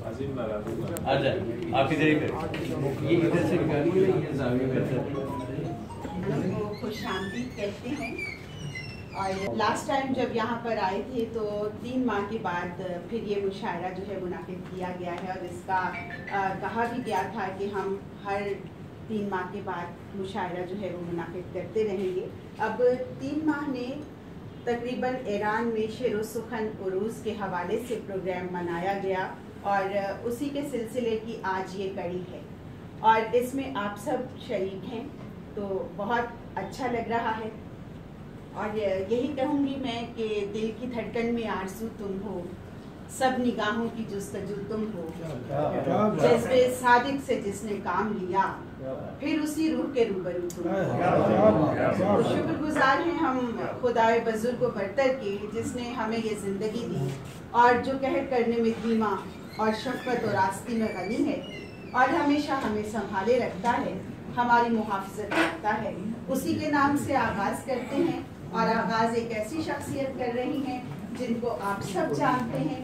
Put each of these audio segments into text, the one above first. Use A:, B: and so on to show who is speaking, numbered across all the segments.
A: از این مرد
B: आप इधर ही ये इधर से निकालिए ये ज़ाविये में से
C: खुशामदीद कहते हैं। और लास्ट टाइम जब यहाँ पर आए थे तो 3 माह के बाद फिर ये मुशायरा जो है मुनाकिद किया गया है और इसका कहा भी गया था कि हम हर 3 माह के बाद मुशायरा जो है वो मुनाकिद करते रहेंगे। अब 3 माह ने तकरीबन ईरान में शेर सुखन उरूज़ के हवाले से प्रोग्राम मनाया गया और उसी के सिलसिले की आज ये कड़ी है और इसमें आप सब शरीक हैं तो बहुत अच्छा लग रहा है। और यही कहूँगी मैं कि दिल की धड़कन में आरज़ू तुम हो, सब निगाहों की जुस्तजू तुम हो, जज्बे सादिक से जिसने काम लिया फिर उसी रूह के रूबरू तुम हो। तो शुक्रगुजार हैं हम खुदाए बुजुर्ग व बरतर के जिसने हमें ये ज़िंदगी दी और जो कहर करने में धीमा और शफ़क़त और आस्ती में गनी है और हमेशा हमें संभाले रखता है, हमारी मुहाफ़िज़त करता है। उसी के नाम से आगाज़ करते हैं और आगाज़ एक ऐसी शख्सियत कर रही हैं जिनको आप सब जानते हैं।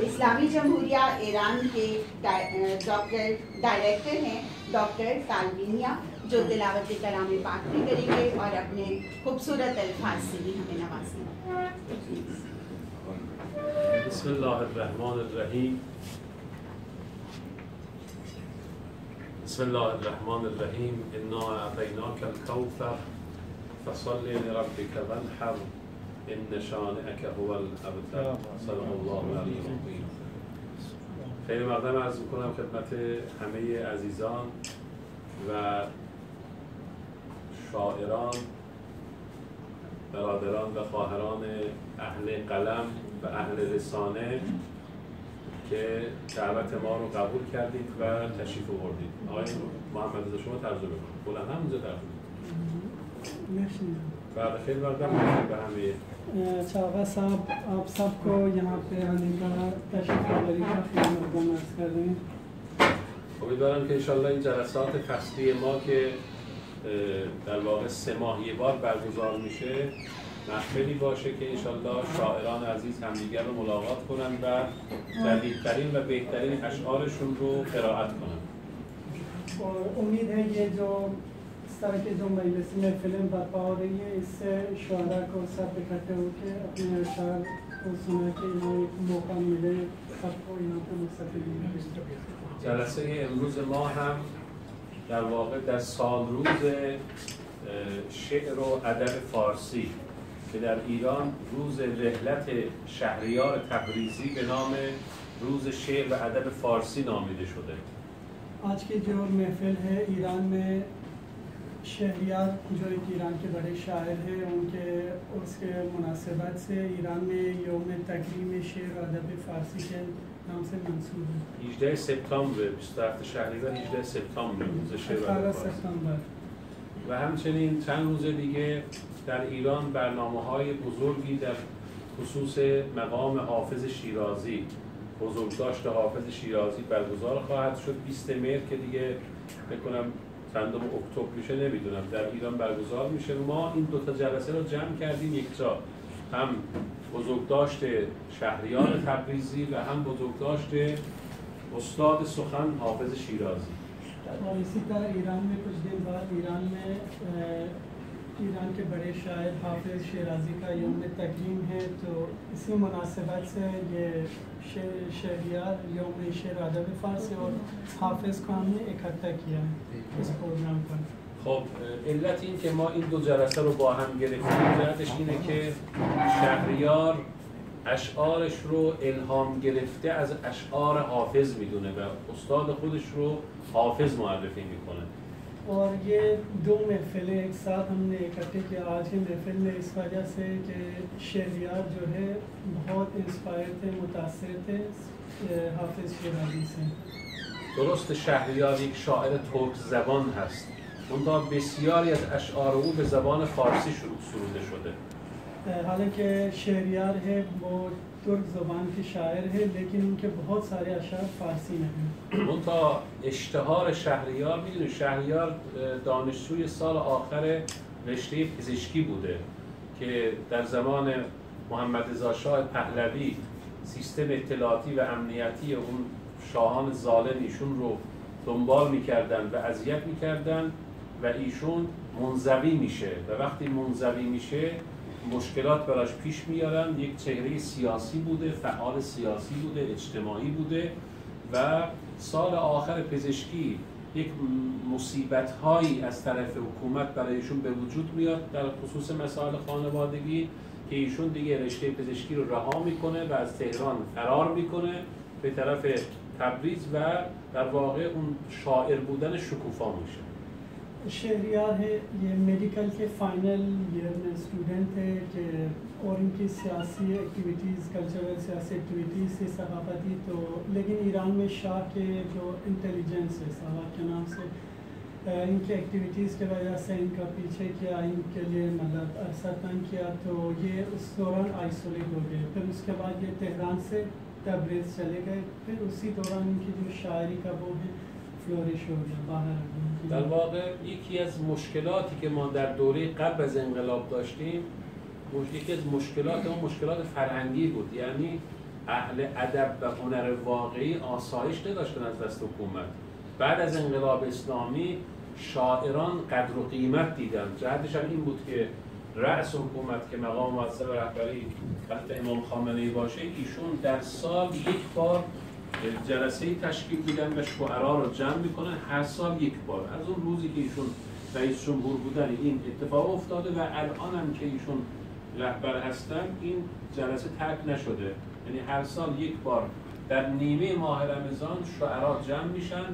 C: इस्लामी जमहूरिया ईरान के डायरेक्टर हैं डॉक्टर तालबीनिया, जो तिलावत कलाम पाक भी करेंगे और अपने खूबसूरत अल्फाज से भी हमें नवाजेंगे।
A: बिस्मिल्लाहिर्रहमानिर्रहीम। बिस्मिल्लाहिर्रहमानिर्रहीम। इन्ना अतैनाकल कौसर फसल्लि लिरब्बिका वन्हर इन शानिअक हुवल अबतर। सल्लल्लाहु अलैहि व सल्लम। خیلی مقدم عرض میکنم خدمت همه عزیزان و شاعران، برادران و خواهران اهل قلم و اهل رسانه که دعوت ما رو قبول کردید و تشریف آوردید. آقای محمد رضا شما ترجمه کنید. بلند همونجا ترجمه کنید. بعد خیلی مقدم به همه
D: चावा साहब आप सबको यहाँ पे आने का तशरीफ आवरी का खैर मक़दम अर्ज़ कर रहे हैं।
A: امیدوارم که انشالله این جلسات فصلی ما که در واقع 3 ماه یک بار برگزار میشه محفلی باشه که انشالله شاعران عزیز همدیگر رو ملاقات کنن و جدیدترین و بهترین اشعارشون رو قرائت کنن.
D: और उम्मीद है ये जो इस तरह के जो मजलिस में फिल्म बर्पा हो रही है इससे शुअरा को सब इकट्ठे होकर अपने अशार को सुना के यहाँ एक मौका मिले सबको यहाँ पर मुस्तफ़िद।
A: جلسه امروز ما هم در واقع در سالروز شعر و ادب فارسی که در ایران روز رحلت شهریار تبریزی به نام روز شعر و ادب فارسی نامیده شده.
D: आज की जो महफिल है ईरान में शहरियार जो एक ईरान के बड़े शायर हैं उनके उसके मुनासिबत से ईरान में यौम तकरीम शेर और अदब फ़ारसी के नाम से मंसूब है।
A: 18 سپتامبر 27 شهریور 18 سپتامبر روز شعر و ادب فارسی. و همچنین چند روز دیگه در ایران برنامه‌های بزرگی در خصوص مقام حافظ شیرازی، بزرگداشت حافظ شیرازی برگزار خواهد شد. 20 مهر که دیگه بکنم چندم اکتبر میشه نمیدونم در ایران برگزار میشه. ما این 2 تا جلسه رو جمع کردیم یک جا، هم بزرگداشت شهریار تبریزی و هم بزرگداشت استاد سخن حافظ شیرازی.
D: और इसी तरह ईरान में कुछ दिन बाद ईरान के बड़े शायर हाफिज़ शिराज़ी का यौम तकरीम है, तो इसी मुनासिबत से ये शहरियार यौम शेर अदब फ़ारसी और हाफिज़ को हमने इकट्ठा किया है इस प्रोग्राम पर।
A: خب علت این که ما این 2 جلسه رو با هم گرفتیم جهتش اینه که شهریار اشعارش رو الهام گرفته از اشعار حافظ میدونه و استاد خودش رو حافظ معرفی میکنه.
D: और ये 2 महफिलें एक साथ हमने इकट्ठे किया आज की महफिल में इस वजह से कि शहरियार जो है बहुत इंस्पायर थे, मुतासिर थे हाफिज़ शिराज़ी से।
A: درست شهریار یک شاعر ترک زبان هست، منتها بسیاری از اشعار او به زبان فارسی سروده شده.
D: हालांकि शहरियार है वो तुर्क ज़बान की शायर है लेकिन उनके बहुत सारे अशार फ़ारसी में हैं।
A: منتها اشتهار شهریار، میدونید شهریار دانشجوی سال آخر رشته پزشکی بوده که در زمان محمد رضا شاه پهلوی سیستم اطلاعاتی و امنیتی اون شاهان ظالم ایشون رو دنبال میکردن و اذیت میکردن و ایشون منزوی میشه و وقتی منزوی میشه مشکلات براش پیش میارن. یک چهره سیاسی بوده، فعال سیاسی بوده، اجتماعی بوده و سال آخر پزشکی یک مصیبت هایی از طرف حکومت برای ایشون به وجود میاد در خصوص مسائل خانوادگی که ایشون دیگه رشته پزشکی رو رها میکنه و از تهران فرار میکنه به طرف تبریز و در واقع اون شاعر بودن شکوفا میشه.
D: شهریار है ये मेडिकल के फाइनल ईयर में स्टूडेंट है कि और इनकी सियासी एक्टिविटीज़ कल्चरल सियासी एक्टिविटीज़ से सकाफती तो लेकिन ईरान में शाह के जो इंटेलिजेंस है सवाब के नाम से इनकी एक्टिविटीज़ की वजह से इनका पीछे किया, इनके लिए मतलब अरसा तंग किया तो ये उस दौरान आइसोलेट हो गए। फिर उसके बाद ये तेहरान से तबरेज़ चले गए। फिर उसी दौरान इनकी जो शायरी का वो है फ्लोरिश हो गया बाहर।
A: در واقع یکی از مشکلاتی که ما در دوره قبل از انقلاب داشتیم یکی از مشکلات اون مشکلات فرهنگی بود، یعنی اهل ادب و هنر واقعی آسایش نداشتن از دست حکومت. بعد از انقلاب اسلامی شاعران قدر و قیمت دیدن. جهتش هم این بود که رأس حکومت که مقام موثق رهبری خلیفه امام خامنه‌ای باشه ایشون در سال یک بار جلسه‌ای تشکیل میدن و شعرا رو جمع میکنن، هر سال یک بار. از اون روزی که ایشون رئیس جمهور بودن این اتفاق افتاده و الان هم که ایشون رهبر هستن این جلسه ترک نشده، یعنی هر سال یک بار در نیمه ماه رمضان شعرا جمع میشن